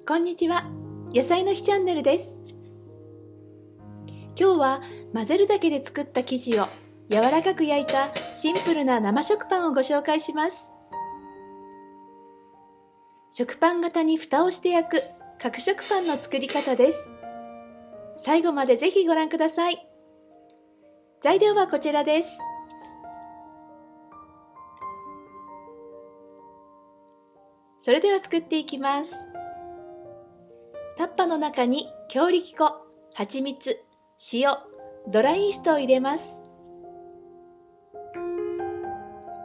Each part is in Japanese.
こんにちは、野菜の日チャンネルです。今日は混ぜるだけで作った生地を柔らかく焼いたシンプルな生食パンをご紹介します。食パン型に蓋をして焼く角食パンの作り方です。最後までぜひご覧ください。材料はこちらです。それでは作っていきます。タッパの中に強力粉、蜂蜜、塩、ドライイーストを入れます。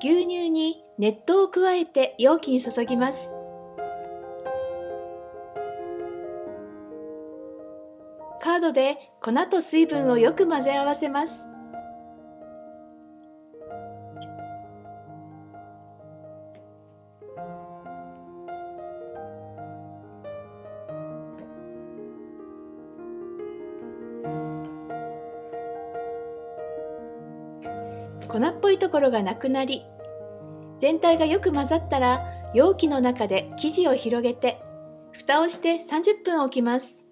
牛乳に熱湯を加えて容器に注ぎます。カードで粉と水分をよく混ぜ合わせます。粉っぽいところがなくなり、全体がよく混ざったら容器の中で生地を広げて蓋をして30分置きます。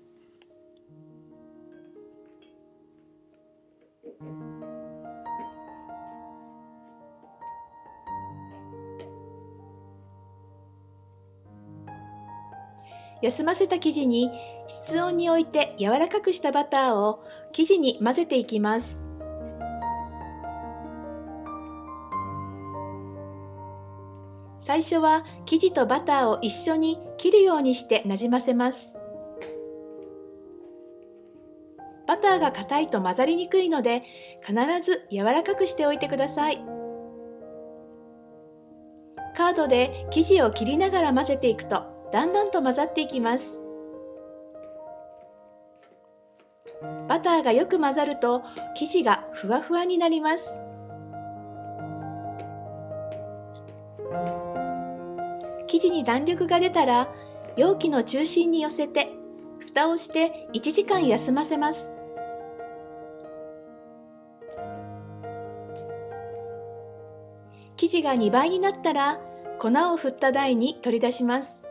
休ませた生地に室温に置いて柔らかくしたバターを生地に混ぜていきます。最初は生地とバターを一緒に切るようにしてなじませます。バターが硬いと混ざりにくいので必ず柔らかくしておいてください。カードで生地を切りながら混ぜていくとだんだんと混ざっていきます。バターがよく混ざると生地がふわふわになります。生地に弾力が出たら容器の中心に寄せて蓋をして1時間休ませます。生地が2倍になったら粉を振った台に取り出します。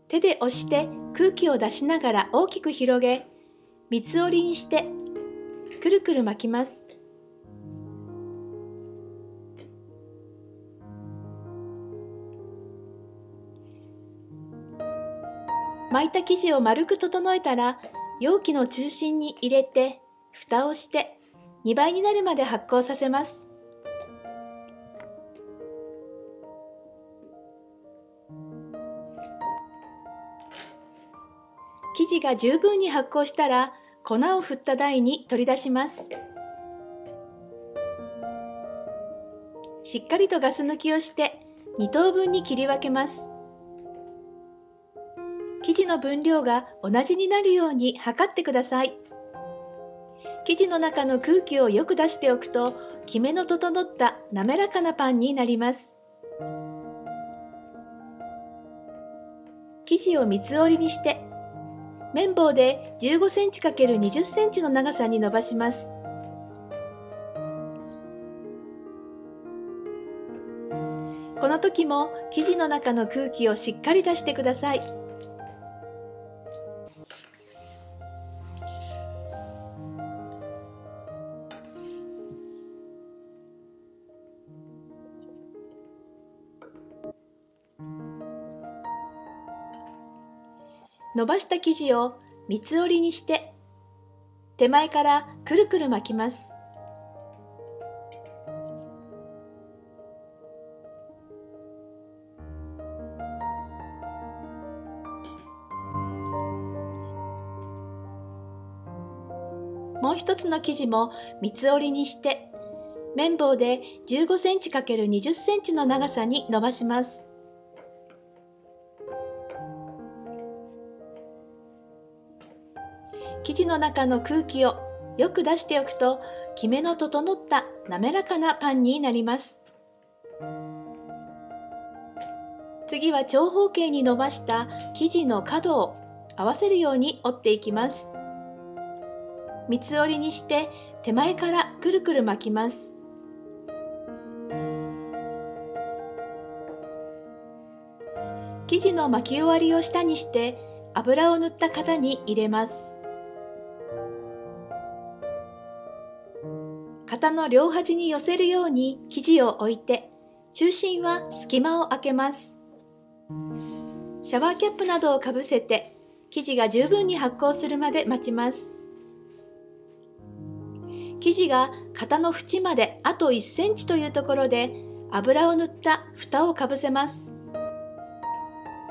手で押して空気を出しながら大きく広げ、三つ折りにしてくるくる巻きます。巻いた生地を丸く整えたら容器の中心に入れて蓋をして2倍になるまで発酵させます。生地が十分に発酵したら粉を振った台に取り出します。しっかりとガス抜きをして2等分に切り分けます。生地の分量が同じになるように測ってください。生地の中の空気をよく出しておくときめの整った滑らかなパンになります。生地を三つ折りにして麺棒で15センチ ×20 センチの長さに伸ばします。この時も生地の中の空気をしっかり出してください。伸ばした生地を三つ折りにして手前からくるくる巻きます。もう一つの生地も三つ折りにして麺棒で15センチ ×20 センチの長さに伸ばします。生地の中の空気をよく出しておくときめの整った滑らかなパンになります。次は長方形に伸ばした生地の角を合わせるように折っていきます。三つ折りにして手前からくるくる巻きます。生地の巻き終わりを下にして油を塗った型に入れます。型の両端に寄せるように生地を置いて、中心は隙間を空けます。シャワーキャップなどをかぶせて、生地が十分に発酵するまで待ちます。生地が型の縁まであと1センチというところで、油を塗った蓋をかぶせます。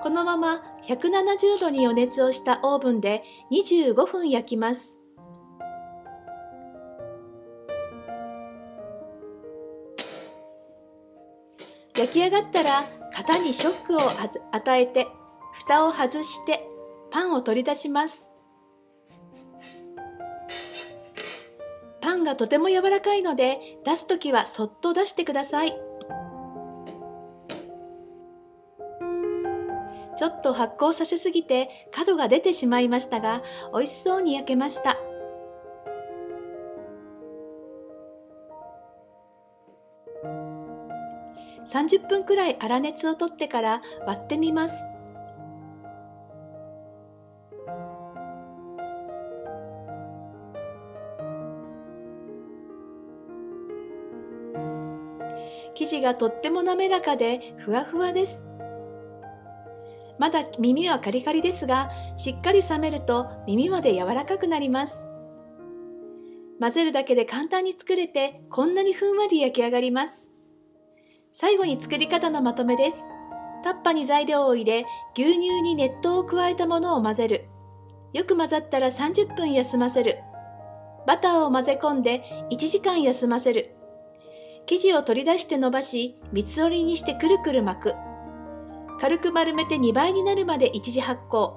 このまま170度に予熱をしたオーブンで25分焼きます。焼き上がったら型にショックを与えて蓋を外してパンを取り出します。パンがとても柔らかいので出すときはそっと出してください。ちょっと発酵させすぎて角が出てしまいましたが、美味しそうに焼けました。30分くらい粗熱を取ってから割ってみます。生地がとっても滑らかでふわふわです。まだ耳はカリカリですが、しっかり冷めると耳まで柔らかくなります。混ぜるだけで簡単に作れて、こんなにふんわり焼き上がります。最後に作り方のまとめです。タッパに材料を入れ、牛乳に熱湯を加えたものを混ぜる。よく混ざったら30分休ませる。バターを混ぜ込んで1時間休ませる。生地を取り出して伸ばし、三つ折りにしてくるくる巻く。軽く丸めて2倍になるまで一次発酵。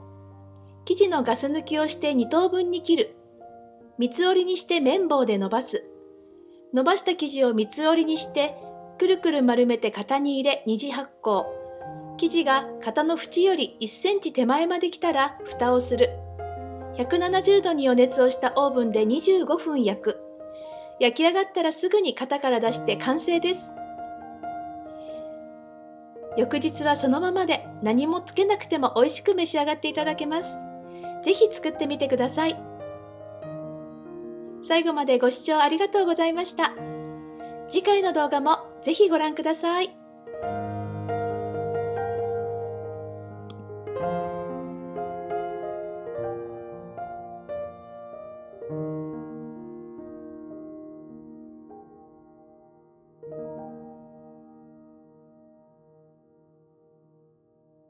生地のガス抜きをして2等分に切る。三つ折りにして綿棒で伸ばす。伸ばした生地を三つ折りにして、くるくる丸めて型に入れ二次発酵。生地が型の縁より1センチ手前まで来たら蓋をする。170度に予熱をしたオーブンで25分焼く。焼き上がったらすぐに型から出して完成です。翌日はそのままで何もつけなくても美味しく召し上がっていただけます。ぜひ作ってみてください。最後までご視聴ありがとうございました。次回の動画もぜひご覧ください。